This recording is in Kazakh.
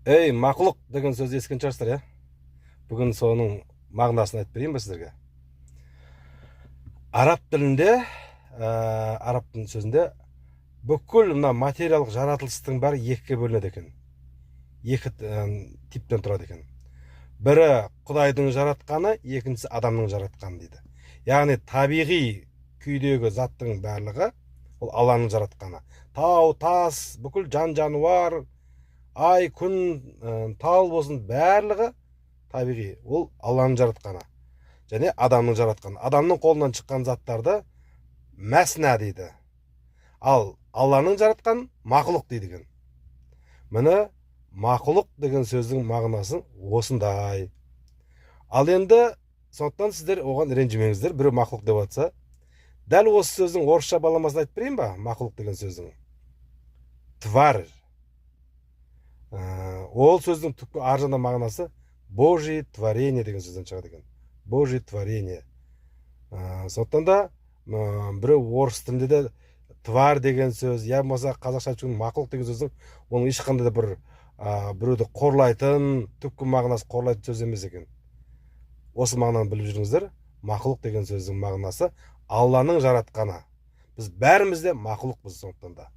Ей, мақұлық деген сөзді естіген шығарсыздар, иә? Бүгін соның мағынасын айтып берейін ба сіздерге? Араб тілінде, араб тілінің сөзінде бүкіл мына материялық жаратылыстың бәрі екіге бөлінеді екен. Екі типтен тұрады екен. Бірі Құдайдың жаратқаны, екіншісі адамның жаратқаны дейді. Яғни табиғи күйдегі заттың барлығы ол Алланың жаратқаны. Тау, тас, бүкіл жан жануар, ай, күн, тал болсын, барлығы табиғи, ол Алланың жаратқаны. Және адамның жаратқаны. Адамның қолынан шыққан заттарды мәсна дейді. Ал Алланың жаратқан мақұлық дейді екен. Міне мақұлық деген сөздің мағынасы осындай. Ал енді сондықтан сіздер оған ренжімеңіздер, біреу мақұлық деп жатса. Дәл осы сөздің орысша баламасын айтып берейін ба? Мақұлық деген сөздің. Твар. Ол сөздің түпкі аржағында мағынасы Божий творение деген сөзден шығады екен. Божий творение. Сондықтан да біреу орыс тілінде де твар деген сөз, я болмаса қазақша айтып жүрген мақұлық деген сөздің оның ешқандай да біреуді қорлайтын, түпкі мағынасы қорлайтын сөз емес екен. Осы мағынаны біліп жүріңіздер. Мақұлық деген сөздің мағынасы Алланың жаратқаны. Біз бәріміз де мақұлықпыз сондықтан да.